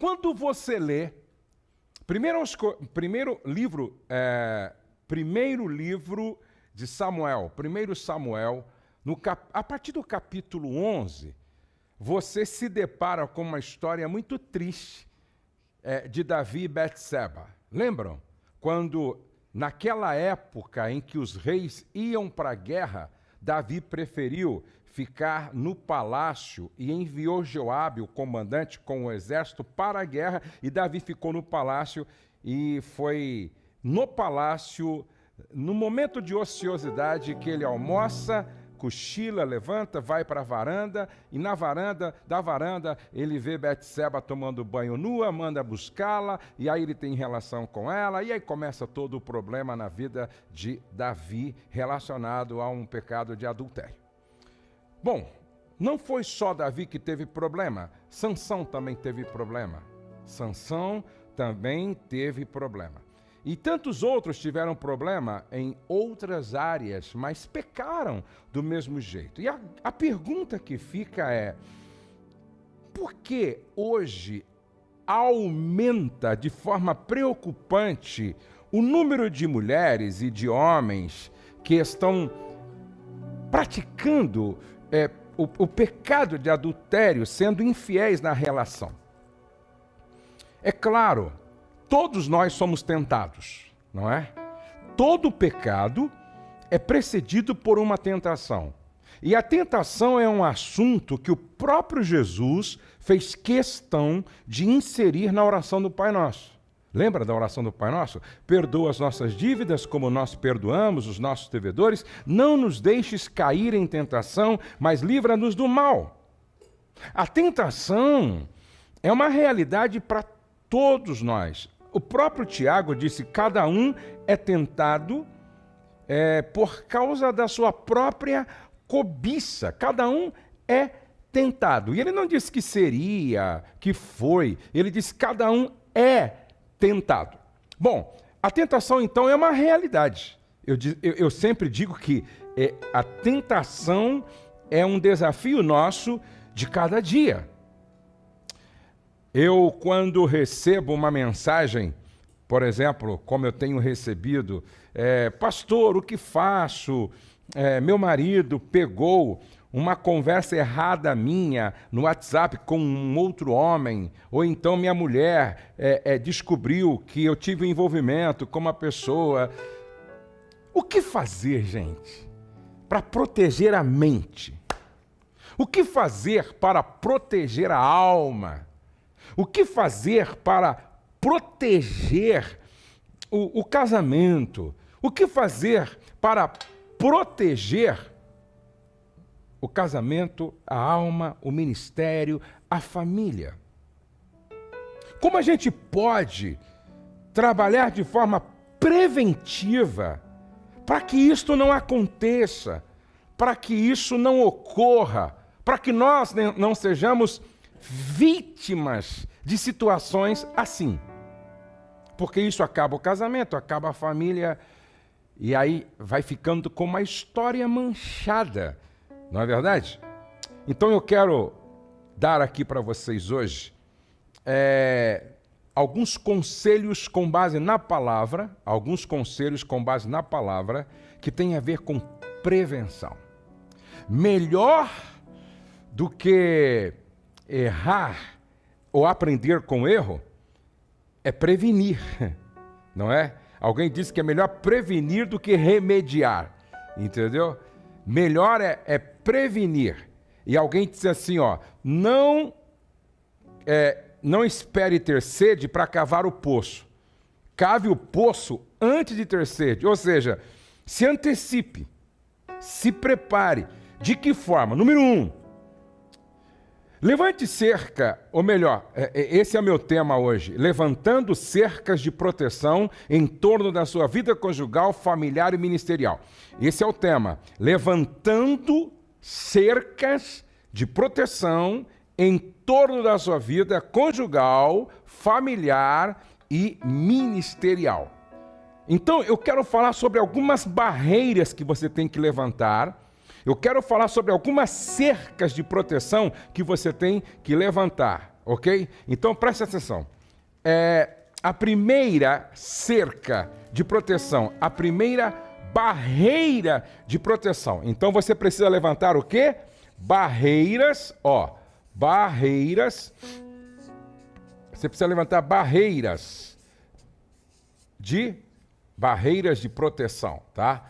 quando você lê primeiro livro de Samuel, 1 Samuel, a partir do capítulo 11, você se depara com uma história muito triste de Davi e Betseba. Lembram? Quando, naquela época em que os reis iam para a guerra, Davi preferiu ficar no palácio e enviou Joabe, o comandante, com o exército para a guerra, e Davi ficou no palácio e foi no palácio, no momento de ociosidade, que ele almoça, cochila, levanta, vai para a varanda, e da varanda, ele vê Betseba tomando banho nua, manda buscá-la, e aí ele tem relação com ela, e aí começa todo o problema na vida de Davi relacionado a um pecado de adultério. Bom, não foi só Davi que teve problema, Sansão também teve problema. E tantos outros tiveram problema em outras áreas, mas pecaram do mesmo jeito. E a pergunta que fica é: por que hoje aumenta de forma preocupante o número de mulheres e de homens que estão praticando o pecado de adultério, sendo infiéis na relação? É claro, todos nós somos tentados, não é? Todo pecado é precedido por uma tentação. E a tentação é um assunto que o próprio Jesus fez questão de inserir na oração do Pai Nosso. Lembra da oração do Pai Nosso? Perdoa as nossas dívidas como nós perdoamos os nossos devedores. Não nos deixes cair em tentação, mas livra-nos do mal. A tentação é uma realidade para todos nós. O próprio Tiago disse: cada um é tentado por causa da sua própria cobiça. Cada um é tentado. E ele não disse que seria, que foi. Ele disse: cada um é tentado. Bom, a tentação então é uma realidade. Eu sempre digo que a tentação é um desafio nosso de cada dia. Eu, quando recebo uma mensagem, por exemplo, como eu tenho recebido, pastor, o que faço? Meu marido pegou uma conversa errada minha no WhatsApp com um outro homem, ou então minha mulher descobriu que eu tive um envolvimento com uma pessoa. O que fazer, gente, para proteger a mente? O que fazer para proteger a alma? O que fazer para proteger o casamento? O que fazer para proteger o casamento, a alma, o ministério, a família? Como a gente pode trabalhar de forma preventiva para que isto não aconteça, para que isso não ocorra, para que nós não sejamos vítimas de situações assim? Porque isso acaba o casamento, acaba a família, e aí vai ficando com uma história manchada, não é verdade? Então eu quero dar aqui para vocês hoje alguns conselhos com base na palavra, que tem a ver com prevenção. Melhor do que errar ou aprender com erro é prevenir, não é? Alguém disse que é melhor prevenir do que remediar, entendeu? Melhor é prevenir. E alguém disse assim, não espere ter sede para cavar o poço. Cave o poço antes de ter sede. Ou seja, se antecipe, se prepare. De que forma? Número 1, levante cerca, ou melhor, esse é o meu tema hoje, levantando cercas de proteção em torno da sua vida conjugal, familiar e ministerial. Esse é o tema, levantando cercas de proteção em torno da sua vida conjugal, familiar e ministerial. Então, eu quero falar sobre algumas barreiras que você tem que levantar. Eu quero falar sobre algumas cercas de proteção que você tem que levantar. ok? Então presta atenção. A primeira cerca de proteção, a primeira barreira de proteção. Então você precisa levantar o quê? Barreiras, barreiras. Você precisa levantar barreiras de proteção, tá?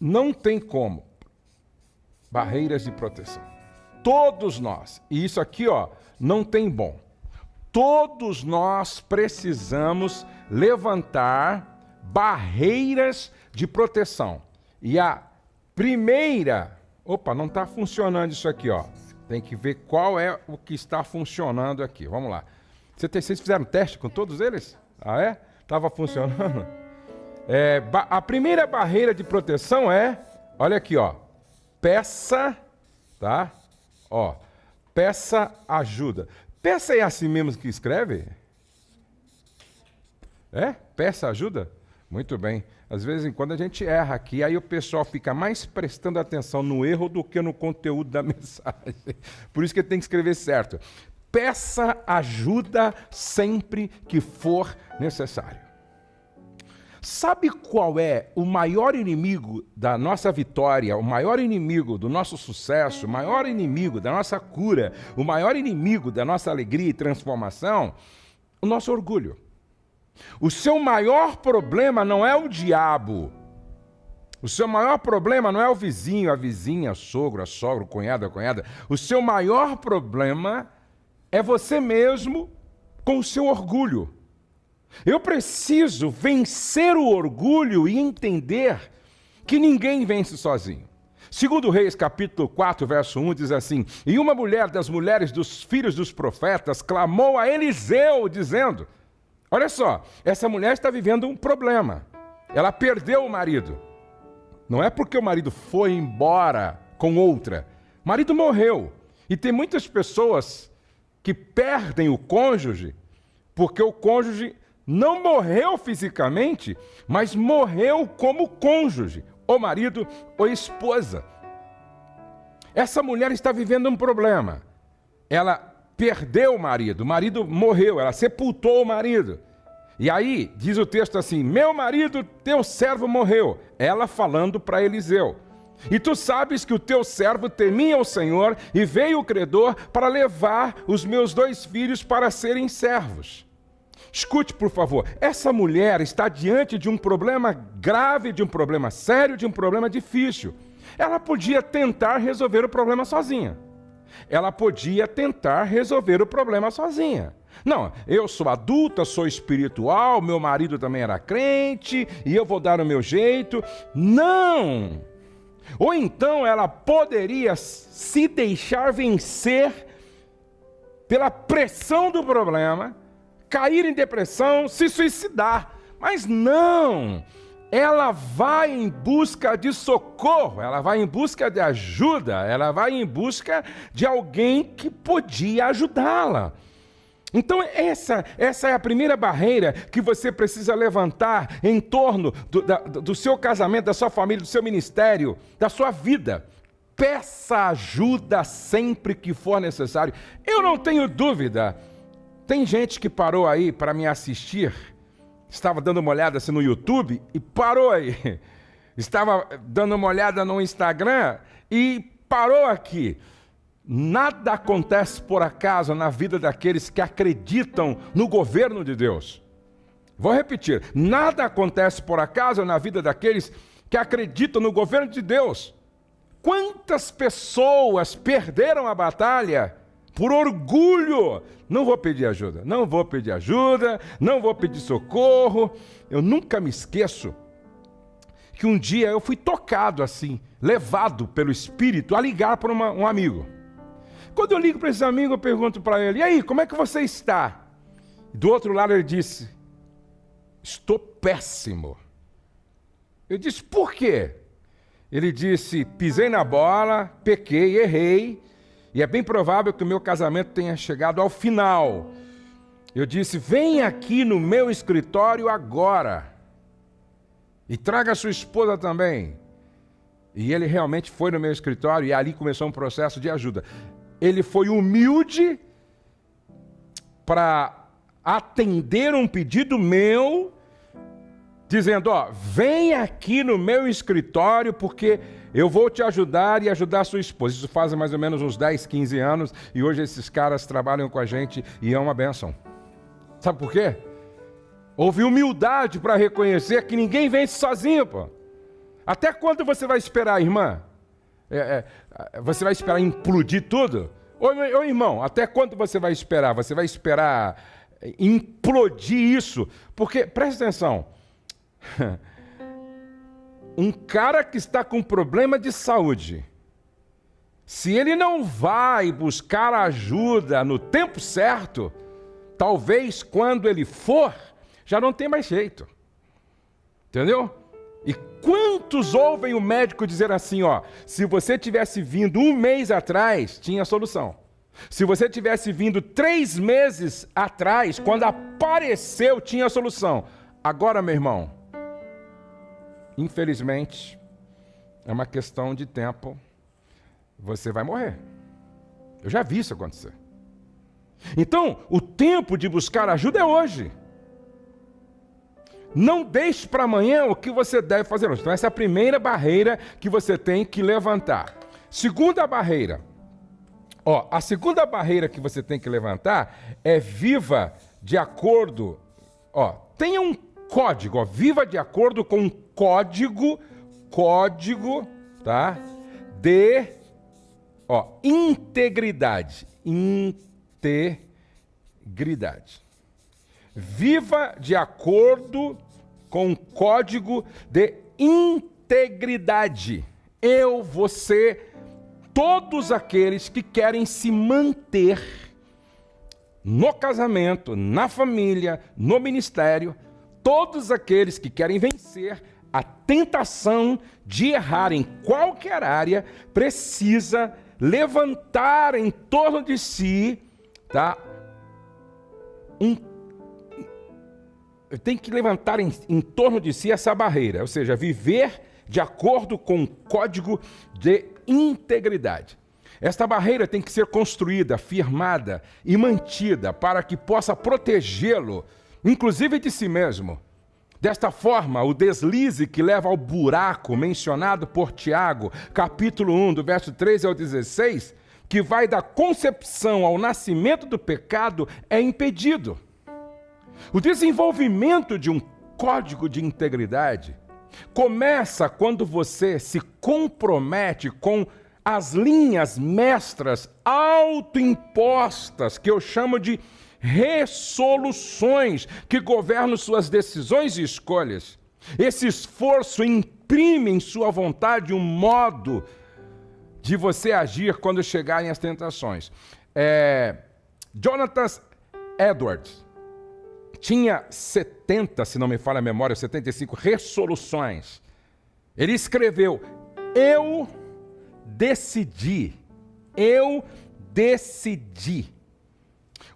Não tem como. Barreiras de proteção. Todos nós, e isso aqui, não tem bom. Todos nós precisamos levantar barreiras de proteção. E a primeira... Opa, não está funcionando isso aqui, Tem que ver qual é o que está funcionando aqui. Vamos lá. Vocês fizeram teste com todos eles? Ah, é? Estava funcionando? A primeira barreira de proteção olha aqui, peça, tá? Peça ajuda. Peça é assim mesmo que escreve? Peça ajuda? Muito bem. Às vezes, em quando a gente erra aqui, aí o pessoal fica mais prestando atenção no erro do que no conteúdo da mensagem. Por isso que tem que escrever certo. Peça ajuda sempre que for necessário. Sabe qual é o maior inimigo da nossa vitória, o maior inimigo do nosso sucesso, o maior inimigo da nossa cura, o maior inimigo da nossa alegria e transformação? O nosso orgulho. O seu maior problema não é o diabo. O seu maior problema não é o vizinho, a vizinha, o sogro, a sogra, o cunhado, a cunhada. O seu maior problema é você mesmo com o seu orgulho. Eu preciso vencer o orgulho e entender que ninguém vence sozinho. Segundo Reis, capítulo 4, verso 1, diz assim: E uma mulher das mulheres dos filhos dos profetas clamou a Eliseu, dizendo... Olha só, essa mulher está vivendo um problema. Ela perdeu o marido. Não é porque o marido foi embora com outra. O marido morreu. E tem muitas pessoas que perdem o cônjuge porque o cônjuge não morreu fisicamente, mas morreu como cônjuge, ou marido ou esposa. Essa mulher está vivendo um problema. Ela perdeu o marido morreu, ela sepultou o marido. E aí, diz o texto assim: meu marido, teu servo morreu. Ela falando para Eliseu. E tu sabes que o teu servo temia o Senhor e veio o credor para levar os meus 2 filhos para serem servos. Escute, por favor, essa mulher está diante de um problema grave, de um problema sério, de um problema difícil. Ela podia tentar resolver o problema sozinha. Ela podia tentar resolver o problema sozinha. Não, eu sou adulta, sou espiritual, meu marido também era crente, e eu vou dar o meu jeito. Não! Ou então ela poderia se deixar vencer pela pressão do problema, cair em depressão, se suicidar. Mas não! Ela vai em busca de socorro, ela vai em busca de ajuda, ela vai em busca de alguém que podia ajudá-la. Então essa é a primeira barreira que você precisa levantar em torno do seu casamento, da sua família, do seu ministério, da sua vida. Peça ajuda sempre que for necessário. Eu não tenho dúvida, tem gente que parou aí para me assistir, estava dando uma olhada assim no YouTube e parou aí. Estava dando uma olhada no Instagram e parou aqui. Nada acontece por acaso na vida daqueles que acreditam no governo de Deus. Vou repetir. Nada acontece por acaso na vida daqueles que acreditam no governo de Deus. Quantas pessoas perderam a batalha por orgulho? Não vou pedir ajuda, não vou pedir ajuda, não vou pedir socorro. Eu nunca me esqueço que um dia eu fui tocado assim, levado pelo Espírito a ligar para um amigo. Quando eu ligo para esse amigo, eu pergunto para ele: e aí, como é que você está? Do outro lado ele disse: estou péssimo. Eu disse: por quê? Ele disse: pisei na bola, pequei, errei, e é bem provável que o meu casamento tenha chegado ao final. Eu disse: vem aqui no meu escritório agora e traga a sua esposa também. E ele realmente foi no meu escritório e ali começou um processo de ajuda. Ele foi humilde para atender um pedido meu, dizendo, vem aqui no meu escritório porque eu vou te ajudar e ajudar a sua esposa. Isso faz mais ou menos uns 10, 15 anos e hoje esses caras trabalham com a gente e é uma bênção. Sabe por quê? Houve humildade para reconhecer que ninguém vence sozinho, pô. Até quando você vai esperar, irmã? Você vai esperar implodir tudo? Ô irmão, até quando você vai esperar? Você vai esperar implodir isso? Porque, presta atenção, um cara que está com problema de saúde, se ele não vai buscar ajuda no tempo certo, talvez quando ele for, já não tem mais jeito. Entendeu? E quantos ouvem o médico dizer assim, se você tivesse vindo 1 mês atrás, tinha solução. Se você tivesse vindo 3 meses atrás, quando apareceu, tinha solução. Agora, meu irmão, infelizmente, é uma questão de tempo, você vai morrer. Eu já vi isso acontecer. Então, o tempo de buscar ajuda é hoje. Não deixe para amanhã o que você deve fazer hoje. Então, essa é a primeira barreira que você tem que levantar. Segunda barreira. A segunda barreira que você tem que levantar é viva de acordo. Tenha um código. Viva de acordo com um código, tá? De integridade. Integridade. Viva de acordo com um código de integridade. Eu, você, todos aqueles que querem se manter no casamento, na família, no ministério, todos aqueles que querem vencer a tentação de errar em qualquer área, precisa levantar em torno de si, tá? Tem que levantar em torno de si essa barreira, ou seja, viver de acordo com o código de integridade. Esta barreira tem que ser construída, firmada e mantida para que possa protegê-lo, inclusive de si mesmo. Desta forma, o deslize que leva ao buraco mencionado por Tiago, capítulo 1, do verso 13 ao 16, que vai da concepção ao nascimento do pecado, é impedido. O desenvolvimento de um código de integridade começa quando você se compromete com as linhas mestras autoimpostas, que eu chamo de resoluções, que governam suas decisões e escolhas. Esse esforço imprime em sua vontade um modo de você agir quando chegarem as tentações. Jonathan Edwards tinha 70, se não me falha a memória, 75 resoluções. Ele escreveu, eu decidi.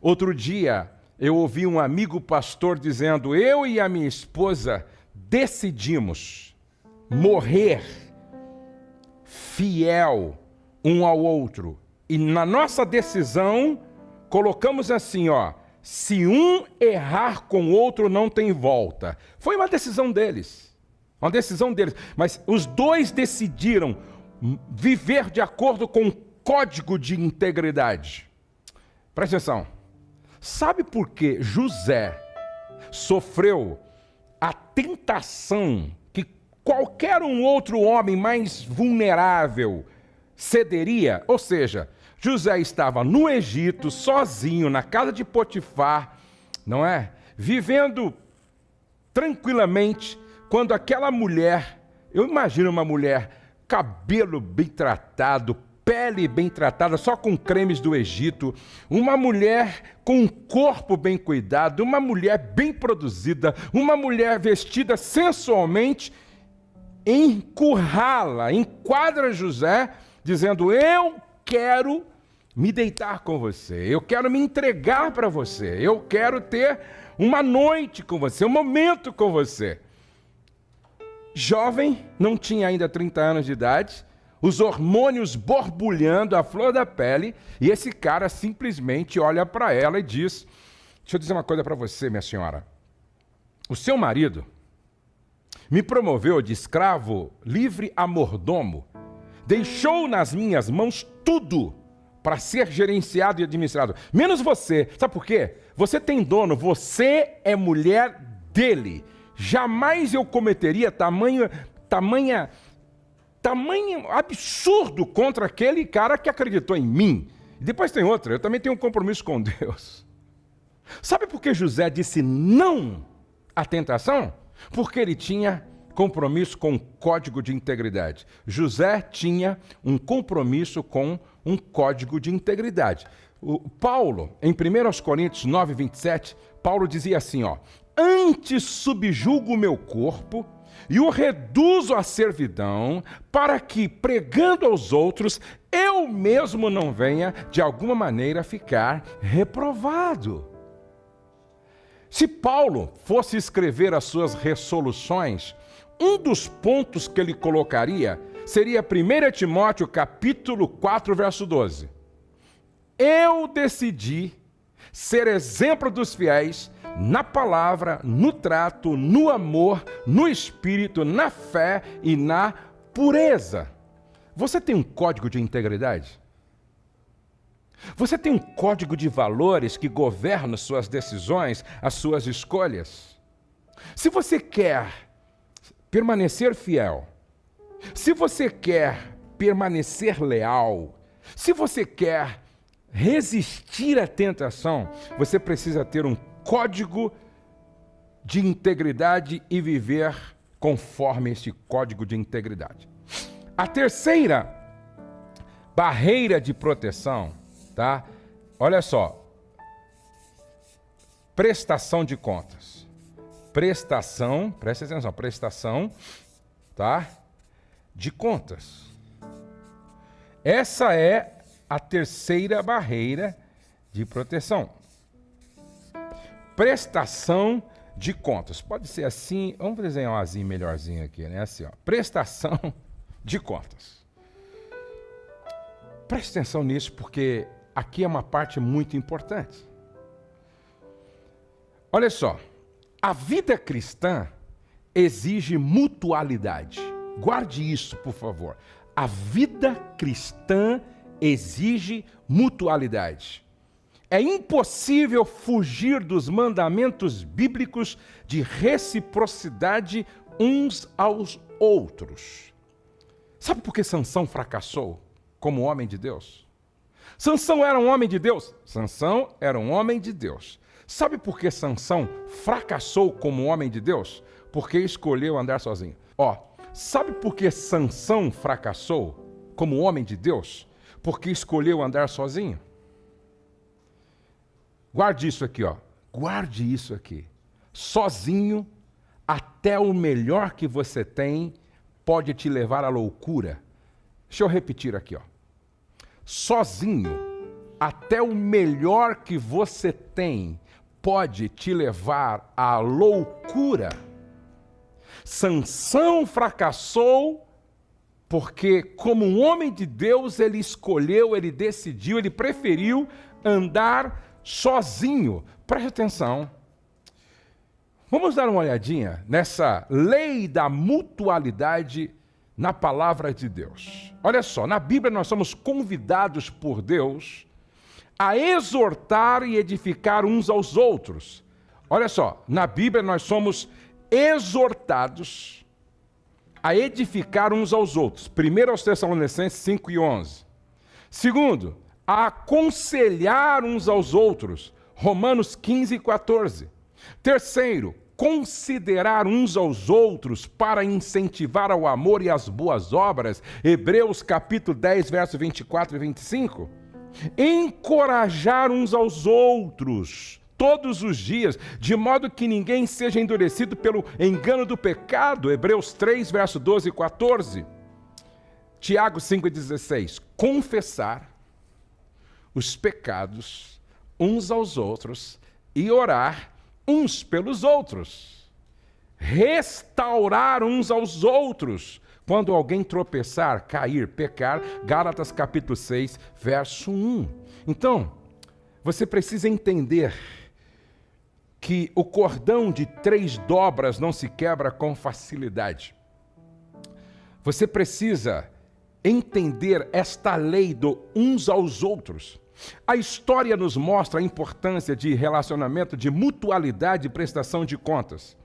Outro dia, eu ouvi um amigo pastor dizendo, eu e a minha esposa decidimos morrer fiel um ao outro. E na nossa decisão, colocamos assim, se um errar com o outro, não tem volta. Foi uma decisão deles. Mas os dois decidiram viver de acordo com um código de integridade. Presta atenção. Sabe por que José sofreu a tentação que qualquer um outro homem mais vulnerável cederia? Ou seja, José estava no Egito, sozinho, na casa de Potifar, não é? Vivendo tranquilamente, quando aquela mulher, eu imagino uma mulher, cabelo bem tratado, pele bem tratada, só com cremes do Egito, uma mulher com um corpo bem cuidado, uma mulher bem produzida, uma mulher vestida sensualmente, enquadra José, dizendo, eu quero me deitar com você, eu quero me entregar para você, eu quero ter uma noite com você, um momento com você. Jovem, não tinha ainda 30 anos de idade, os hormônios borbulhando à flor da pele, e esse cara simplesmente olha para ela e diz, Deixa eu dizer uma coisa para você, minha senhora. O seu marido me promoveu de escravo livre a mordomo. Deixou nas minhas mãos tudo para ser gerenciado e administrado. Menos você. Sabe por quê? Você tem dono, você é mulher dele. Jamais eu cometeria tamanho absurdo contra aquele cara que acreditou em mim. E depois tem outra, eu também tenho um compromisso com Deus. Sabe por que José disse não à tentação? Porque ele tinha compromisso com um código de integridade. José tinha um compromisso com um código de integridade. O Paulo, em 1 Coríntios 9, 27, Paulo dizia assim, antes subjugo o meu corpo e o reduzo à servidão, para que, pregando aos outros, eu mesmo não venha, de alguma maneira, ficar reprovado. Se Paulo fosse escrever as suas resoluções, um dos pontos que ele colocaria seria 1 Timóteo capítulo 4, verso 12. Eu decidi ser exemplo dos fiéis na palavra, no trato, no amor, no espírito, na fé e na pureza. Você tem um código de integridade? Você tem um código de valores que governa suas decisões, as suas escolhas? Se você quer permanecer fiel, se você quer permanecer leal, se você quer resistir à tentação, você precisa ter um código de integridade e viver conforme este código de integridade. A terceira barreira de proteção, tá? Olha só. Prestação de contas. Prestação, presta atenção, prestação, tá? De contas. Essa é a terceira barreira de proteção. Prestação de contas. Pode ser assim, vamos desenhar um azinho melhorzinho aqui, né? Assim, prestação de contas. Preste atenção nisso, porque aqui é uma parte muito importante. Olha só, a vida cristã exige mutualidade. Guarde isso, por favor. A vida cristã exige mutualidade. É impossível fugir dos mandamentos bíblicos de reciprocidade uns aos outros. Sabe por que Sansão fracassou como homem de Deus? Sansão era um homem de Deus? Sansão era um homem de Deus. Sabe por que Sansão fracassou como homem de Deus? Porque escolheu andar sozinho. Sabe por que Sansão fracassou como homem de Deus? Porque escolheu andar sozinho. Guarde isso aqui, Guarde isso aqui. Sozinho, até o melhor que você tem pode te levar à loucura. Deixa eu repetir aqui, Sozinho, até o melhor que você tem pode te levar à loucura. Sansão fracassou porque, como um homem de Deus, ele escolheu, ele decidiu, ele preferiu andar sozinho. Preste atenção. Vamos dar uma olhadinha nessa lei da mutualidade na palavra de Deus. Olha só, na Bíblia nós somos convidados por Deus a exortar e edificar uns aos outros. Olha só, na Bíblia nós somos exortados a edificar uns aos outros. 1 aos Tessalonicenses 5 e 11. Segundo, a aconselhar uns aos outros. Romanos 15 e 14. Terceiro, considerar uns aos outros para incentivar ao amor e às boas obras. Hebreus capítulo 10, verso 24 e 25. Encorajar uns aos outros todos os dias, de modo que ninguém seja endurecido pelo engano do pecado. Hebreus 3, verso 12 e 14. Tiago 5 e 16. Confessar os pecados uns aos outros e orar uns pelos outros. Restaurar uns aos outros quando alguém tropeçar, cair, pecar. Gálatas capítulo 6, verso 1. Então, você precisa entender que o cordão de 3 dobras não se quebra com facilidade. Você precisa entender esta lei do uns aos outros. A história nos mostra a importância de relacionamento, de mutualidade e prestação de contas.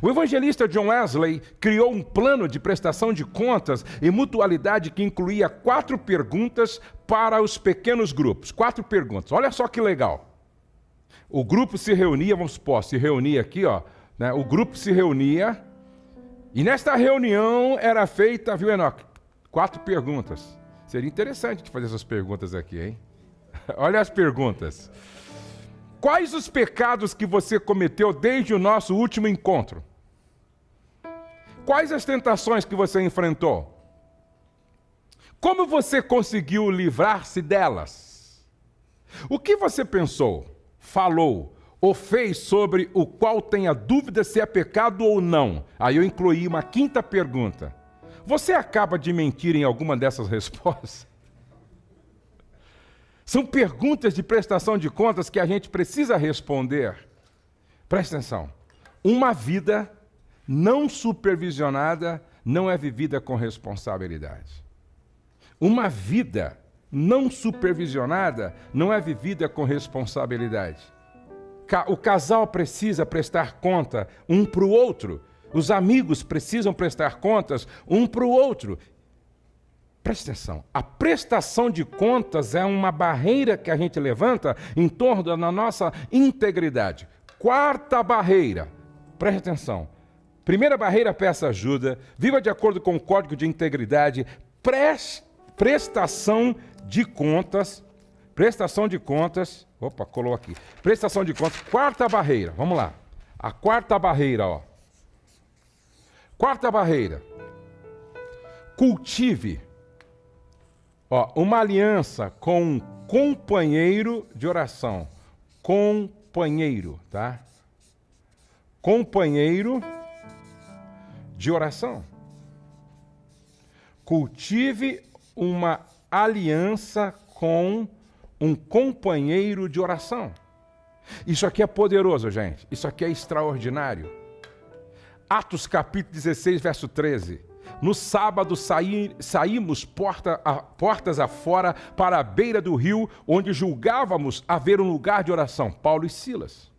O evangelista John Wesley criou um plano de prestação de contas e mutualidade que incluía 4 perguntas para os pequenos grupos. 4 perguntas. Olha só que legal. O grupo se reunia, vamos supor, se reunia aqui, ó, né? O grupo se reunia e nesta reunião era feita, viu, Enoque? 4 perguntas. Seria interessante de fazer essas perguntas aqui, hein? Olha as perguntas. Quais os pecados que você cometeu desde o nosso último encontro? Quais as tentações que você enfrentou? Como você conseguiu livrar-se delas? O que você pensou, falou ou fez sobre o qual tenha dúvida se é pecado ou não? Aí eu incluí uma 5ª pergunta. Você acaba de mentir em alguma dessas respostas? São perguntas de prestação de contas que a gente precisa responder. Presta atenção. Uma vida não supervisionada não é vivida com responsabilidade. Uma vida não supervisionada não é vivida com responsabilidade. O casal precisa prestar conta um para o outro. Os amigos precisam prestar contas um para o outro. Presta atenção, a prestação de contas é uma barreira que a gente levanta em torno da nossa integridade. 4ª barreira, presta atenção. 1ª barreira, peça ajuda, viva de acordo com o código de integridade, prestação de contas, colou aqui, prestação de contas, 4ª barreira, vamos lá. A 4ª barreira, ó. 4ª barreira, cultive uma aliança com um companheiro de oração. Companheiro, tá? Companheiro de oração. Cultive uma aliança com um companheiro de oração. Isso aqui é poderoso, gente. Isso aqui é extraordinário. Atos capítulo 16, verso 13. No sábado saímos portas afora para a beira do rio, onde julgávamos haver um lugar de oração. Paulo e Silas.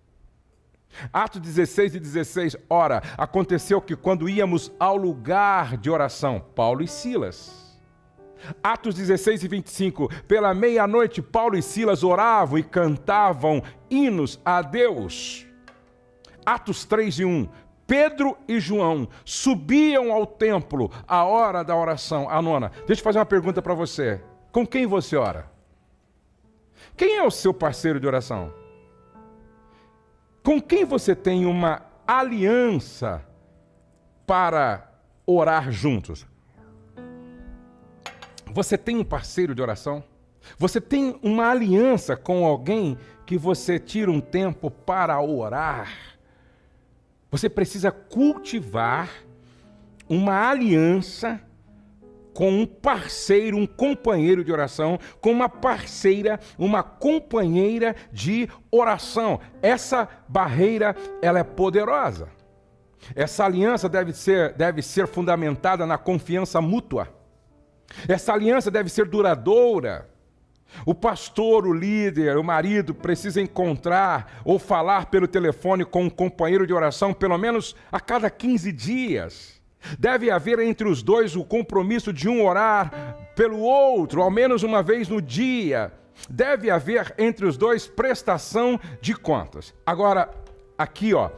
Atos 16 e 16. Ora, aconteceu que quando íamos ao lugar de oração, Paulo e Silas. Atos 16 e 25. Pela meia-noite, Paulo e Silas oravam e cantavam hinos a Deus. Atos 3 e 1. Pedro e João subiam ao templo à hora da oração. A 9ª. Deixa eu fazer uma pergunta para você. Com quem você ora? Quem é o seu parceiro de oração? Com quem você tem uma aliança para orar juntos? Você tem um parceiro de oração? Você tem uma aliança com alguém que você tira um tempo para orar? Você precisa cultivar uma aliança com um parceiro, um companheiro de oração, com uma parceira, uma companheira de oração. Essa barreira, ela é poderosa. Essa aliança deve ser fundamentada na confiança mútua. Essa aliança deve ser duradoura. O pastor, o líder, o marido precisa encontrar ou falar pelo telefone com um companheiro de oração pelo menos a cada 15 dias. Deve haver entre os dois o compromisso de um orar pelo outro, ao menos uma vez no dia. Deve haver entre os dois prestação de contas. Agora, aqui, ó,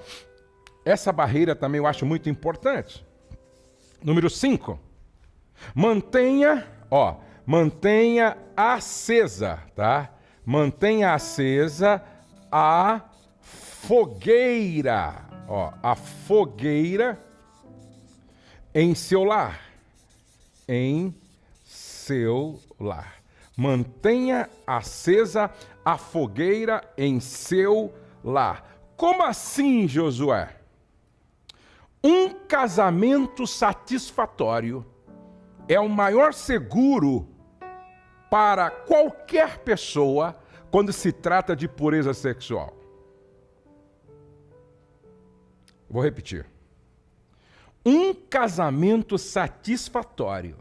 essa barreira também eu acho muito importante. Número 5. Mantenha acesa, tá? Mantenha acesa a fogueira, a fogueira em seu lar. Em seu lar. Mantenha acesa a fogueira em seu lar. Como assim, Josué? Um casamento satisfatório é o maior seguro para qualquer pessoa quando se trata de pureza sexual. Vou repetir. Um casamento satisfatório,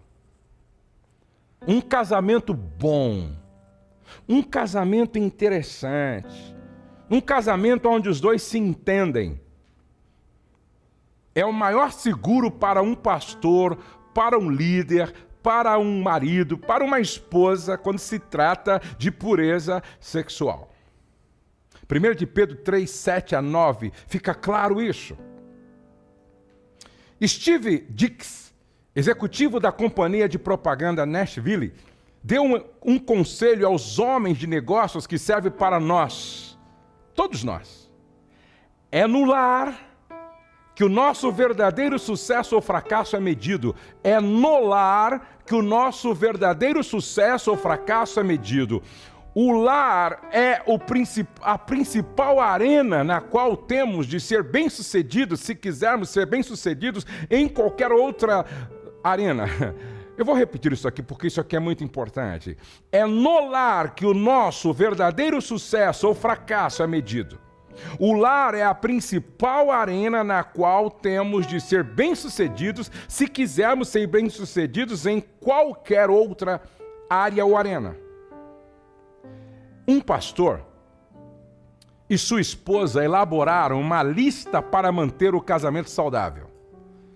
um casamento bom, um casamento interessante, um casamento onde os dois se entendem, é o maior seguro para um pastor, para um líder, para um marido, para uma esposa, quando se trata de pureza sexual. 1 de Pedro 3, 7 a 9, fica claro isso. Steve Dix, executivo da companhia de propaganda Nashville, deu um conselho aos homens de negócios que serve para nós, todos nós. É no lar que o nosso verdadeiro sucesso ou fracasso é medido. É no lar que o nosso verdadeiro sucesso ou fracasso é medido. O lar é a principal arena na qual temos de ser bem-sucedidos, se quisermos ser bem-sucedidos em qualquer outra arena. Eu vou repetir isso aqui porque isso aqui é muito importante. É no lar que o nosso verdadeiro sucesso ou fracasso é medido. O lar é a principal arena na qual temos de ser bem-sucedidos, se quisermos ser bem-sucedidos em qualquer outra área ou arena. Um pastor e sua esposa elaboraram uma lista para manter o casamento saudável.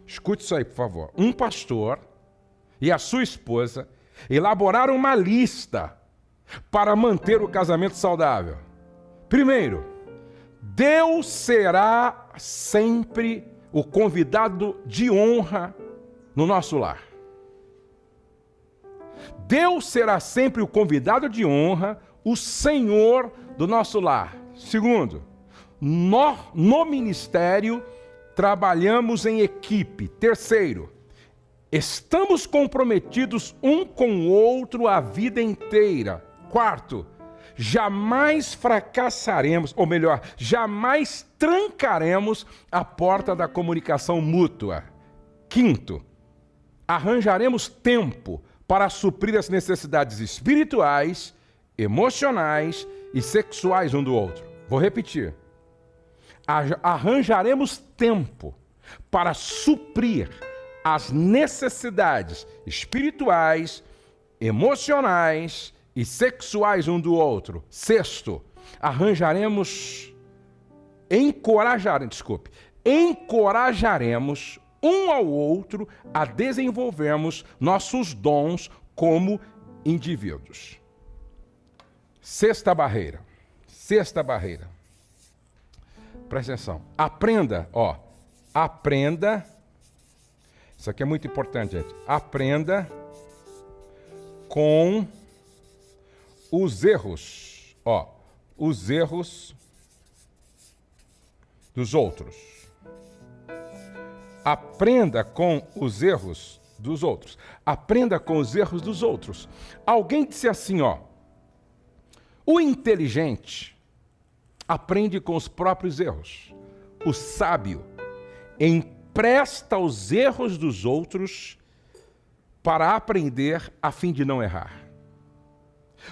Escute isso aí, por favor. Um pastor e a sua esposa elaboraram uma lista para manter o casamento saudável. Primeiro, Deus será sempre o convidado de honra no nosso lar. Deus será sempre o convidado de honra, o Senhor do nosso lar. Segundo, no ministério trabalhamos em equipe. Terceiro, estamos comprometidos um com o outro a vida inteira. Quarto, jamais fracassaremos, ou melhor, jamais trancaremos a porta da comunicação mútua. Quinto, arranjaremos tempo para suprir as necessidades espirituais, emocionais e sexuais um do outro. Vou repetir. Arranjaremos tempo para suprir as necessidades espirituais, emocionais e sexuais um do outro. Sexto, encorajaremos um ao outro a desenvolvermos nossos dons como indivíduos. Sexta barreira. Presta atenção. Aprenda. Isso aqui é muito importante, gente. Aprenda com os erros. Os erros dos outros. Aprenda com os erros dos outros. Aprenda com os erros dos outros. Alguém disse assim, o inteligente aprende com os próprios erros. O sábio empresta os erros dos outros para aprender a fim de não errar.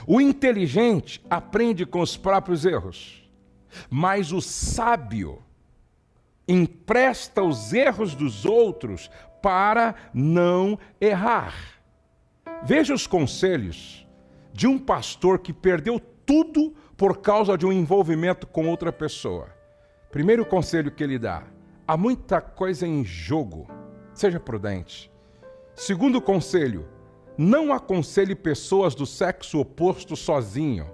O inteligente aprende com os próprios erros, mas o sábio empresta os erros dos outros para não errar. Veja os conselhos de um pastor que perdeu tudo por causa de um envolvimento com outra pessoa. Primeiro conselho que ele dá: há muita coisa em jogo, seja prudente. Segundo conselho: não aconselhe pessoas do sexo oposto sozinho.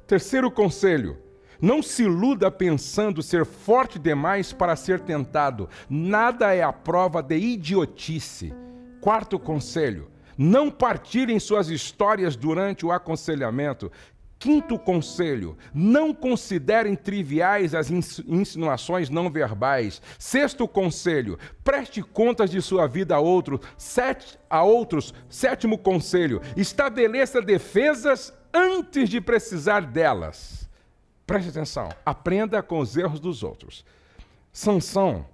Terceiro conselho: não se iluda pensando ser forte demais para ser tentado. Nada é a prova de idiotice. Quarto conselho: não partilhem suas histórias durante o aconselhamento. Quinto conselho: não considerem triviais as insinuações não verbais. Sexto conselho: preste contas de sua vida a outros. Sétimo conselho: estabeleça defesas antes de precisar delas. Preste atenção, aprenda com os erros dos outros. Sansão,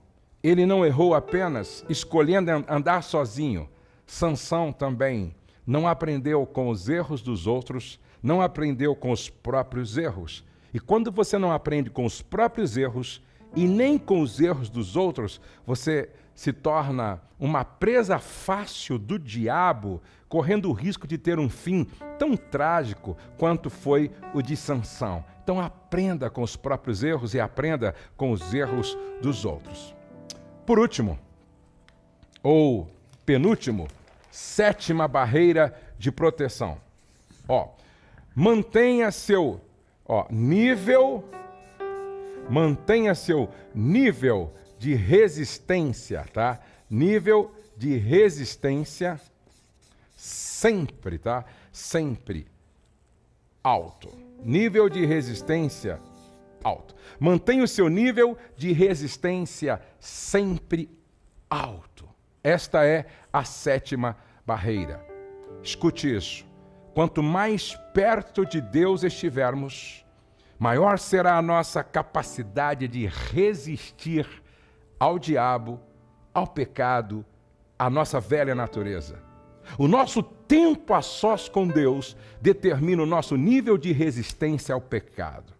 ele não errou apenas escolhendo andar sozinho. Sansão também não aprendeu com os erros dos outros, não aprendeu com os próprios erros. E quando você não aprende com os próprios erros, e nem com os erros dos outros você se torna uma presa fácil do diabo, correndo o risco de ter um fim tão trágico quanto foi o de Sansão. Então aprenda com os próprios erros e aprenda com os erros dos outros. Por último, ou penúltimo, 7ª barreira de proteção. Mantenha seu nível de resistência, tá? Nível de resistência sempre, tá? Sempre alto. Nível de resistência alto. Mantenha o seu nível de resistência sempre alto. Esta é a 7ª barreira. Escute isso. Quanto mais perto de Deus estivermos, maior será a nossa capacidade de resistir ao diabo, ao pecado, à nossa velha natureza. O nosso tempo a sós com Deus determina o nosso nível de resistência ao pecado.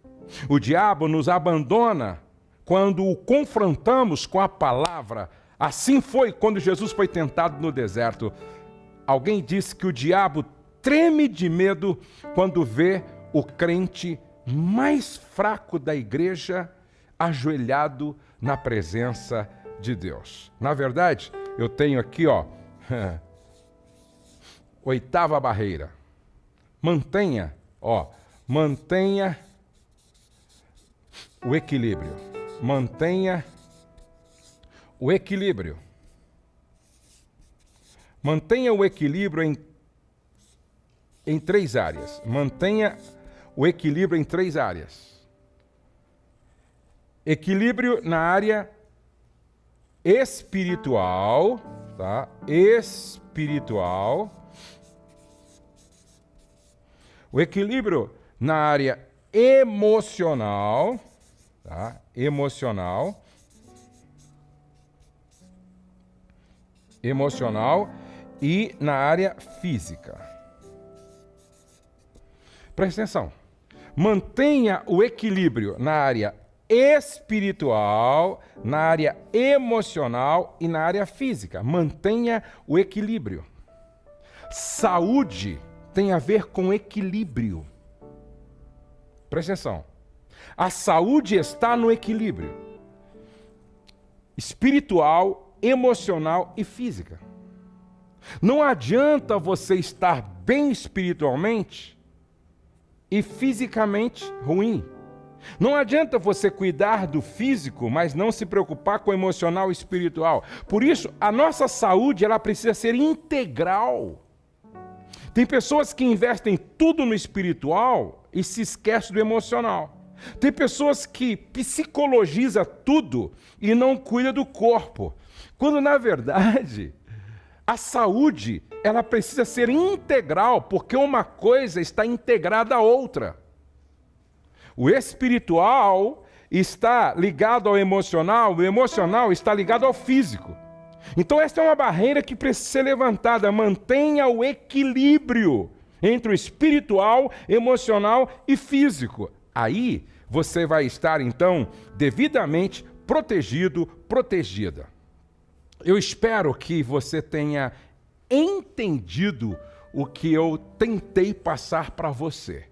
O diabo nos abandona quando o confrontamos com a palavra. Assim foi quando Jesus foi tentado no deserto. Alguém disse que o diabo treme de medo quando vê o crente mais fraco da igreja ajoelhado na presença de Deus. Na verdade, eu tenho aqui, 8ª barreira. Mantenha o equilíbrio. Mantenha o equilíbrio. Mantenha o equilíbrio em 3 áreas. Mantenha o equilíbrio em 3 áreas. Equilíbrio na área espiritual, tá? Espiritual. O equilíbrio na área emocional, tá? Emocional. E na área física. Presta atenção. Mantenha o equilíbrio na área espiritual, na área emocional e na área física. Mantenha o equilíbrio. Saúde tem a ver com equilíbrio. Presta atenção. A saúde está no equilíbrio espiritual, emocional e física. Não adianta você estar bem espiritualmente e fisicamente ruim. Não adianta você cuidar do físico, mas não se preocupar com o emocional e espiritual. Por isso, a nossa saúde ela precisa ser integral. Tem pessoas que investem tudo no espiritual e se esquecem do emocional. Tem pessoas que psicologizam tudo e não cuidam do corpo. Quando, na verdade, a saúde ela precisa ser integral, porque uma coisa está integrada à outra. O espiritual está ligado ao emocional, o emocional está ligado ao físico. Então esta é uma barreira que precisa ser levantada. Mantenha o equilíbrio entre o espiritual, emocional e físico. Aí você vai estar, então, devidamente protegido, protegida. Eu espero que você tenha entendido o que eu tentei passar para você.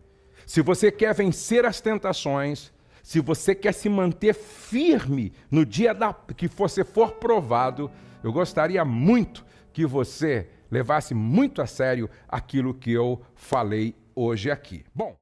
Se você quer vencer as tentações, se você quer se manter firme no dia que você for provado, eu gostaria muito que você levasse muito a sério aquilo que eu falei hoje aqui. Bom.